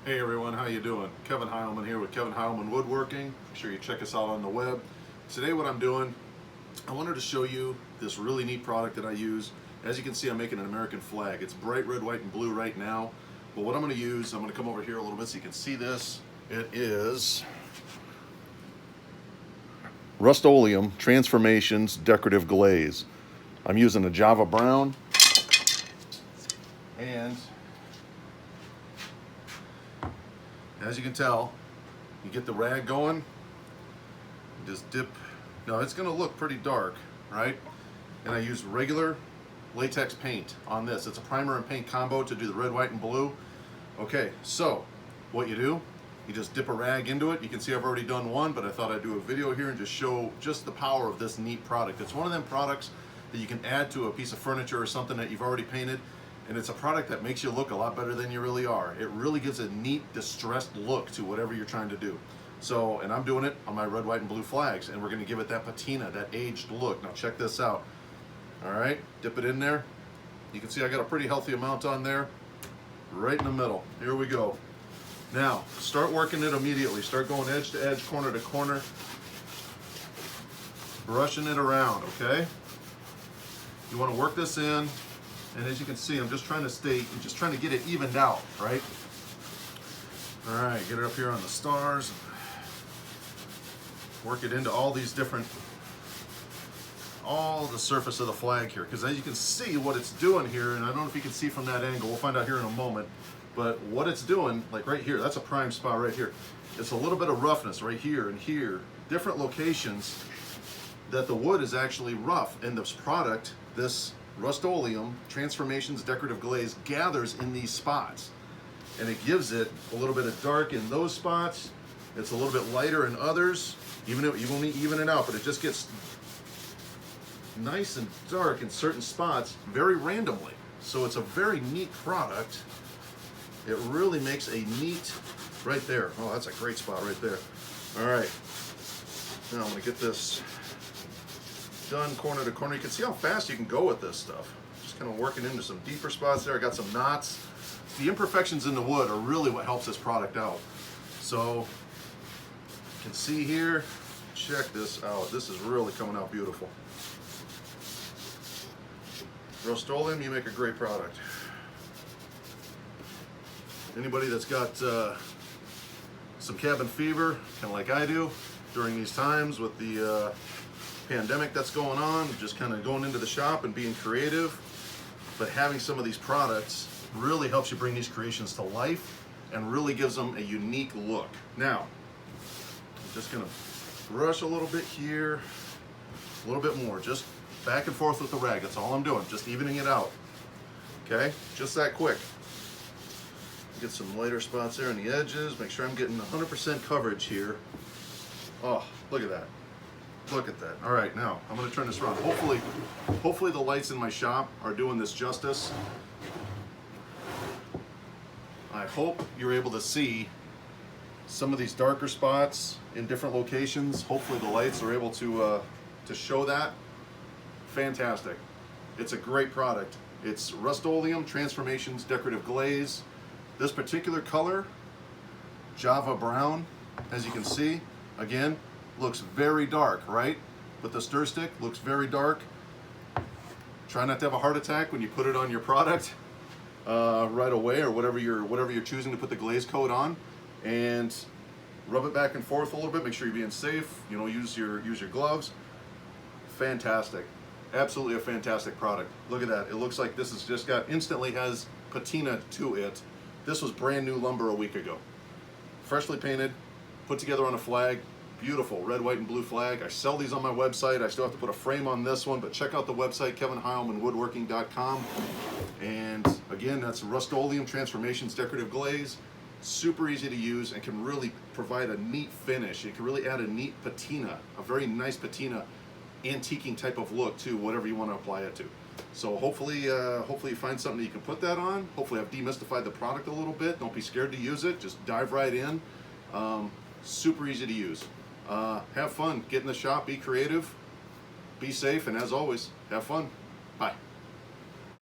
Hey everyone, how you doing? Kevin Heilman here with Kevin Heilman Woodworking. Make sure you check us out on the web. Today what I'm doing, I wanted to show you this really neat product that I use. As you can see, I'm making an American flag. It's bright red, white, and blue right now. But what I'm going to use, I'm going to come over here a little bit so you can see this. It is Rust-Oleum Transformations Decorative Glaze. I'm using a Java Brown, and as you can tell, you get the rag going, you just dip. Now it's going to look pretty dark, right? And I use regular latex paint on this. It's a primer and paint combo to do the red, white, and blue. Okay, so what you do, you just dip a rag into it. You can see I've already done one, but I thought I'd do a video here and just show just the power of this neat product. It's one of them products that you can add to a piece of furniture or something that you've already painted, and it's a product that makes you look a lot better than you really are. It really gives a neat, distressed look to whatever you're trying to do. So, and I'm doing it on my red, white, and blue flags, and we're gonna give it that patina, that aged look. Now check this out. All right, dip it in there. You can see I got a pretty healthy amount on there, right in the middle. Here we go. Now, start working it immediately. Start going edge to edge, corner to corner, brushing it around, okay? You wanna work this in, and as you can see, I'm just trying to get it evened out, right? All right, get it up here on the stars. Work it into all these different, all the surface of the flag here, because as you can see what it's doing here, and I don't know if you can see from that angle, we'll find out here in a moment, but what it's doing, like right here, that's a prime spot right here. It's a little bit of roughness right here and here, different locations that the wood is actually rough, and this product, this Rust-Oleum Transformations Decorative Glaze, gathers in these spots, and it gives it a little bit of dark in those spots. It's a little bit lighter in others. Even if you won't even it out, but it just gets nice and dark in certain spots very randomly. So it's a very neat product. It really makes a neat, right there. Oh, that's a great spot right there. All right, now I'm gonna get this done corner to corner. You can see how fast you can go with this stuff. Just kind of working into some deeper spots there. I got some knots. The imperfections in the wood are really what helps this product out. So you can see here, check this out. This is really coming out beautiful. Rust-Oleum, you make a great product. Anybody that's got some cabin fever, kind of like I do, during these times with the pandemic that's going on, just kind of going into the shop and being creative, but having some of these products really helps you bring these creations to life and really gives them a unique look. Now, I'm just gonna brush a little bit here, a little bit more, just back and forth with the rag. That's all I'm doing, just evening it out. Okay, just that quick. Get some lighter spots there on the edges, make sure I'm getting 100% coverage here. Oh, look at that. Look at that. All right, now I'm going to turn this around. Hopefully the lights in my shop are doing this justice. I hope you're able to see some of these darker spots in different locations. Hopefully the lights are able to show that. Fantastic. It's a great product. It's Rust-Oleum Transformations Decorative Glaze. This particular color, Java Brown, as you can see, again, looks very dark, right? But the stir stick looks very dark. Try not to have a heart attack when you put it on your product right away, or whatever you're choosing to put the glaze coat on, and rub it back and forth a little bit. Make sure you're being safe. You know, use your gloves. Fantastic, absolutely a fantastic product. Look at that. It looks like this has just got instantly has patina to it. This was brand new lumber a week ago, freshly painted, put together on a flag. Beautiful red, white, and blue flag. I sell these on my website. I still have to put a frame on this one, but check out the website, kevinheilmanwoodworking.com. And again, that's Rust-Oleum Transformations Decorative Glaze. Super easy to use and can really provide a neat finish. It can really add a neat patina, a very nice patina, antiquing type of look to whatever you want to apply it to. So hopefully you find something that you can put that on. Hopefully I've demystified the product a little bit. Don't be scared to use it. Just dive right in. Super easy to use. Have fun, get in the shop, be creative, be safe, and as always, have fun. Bye.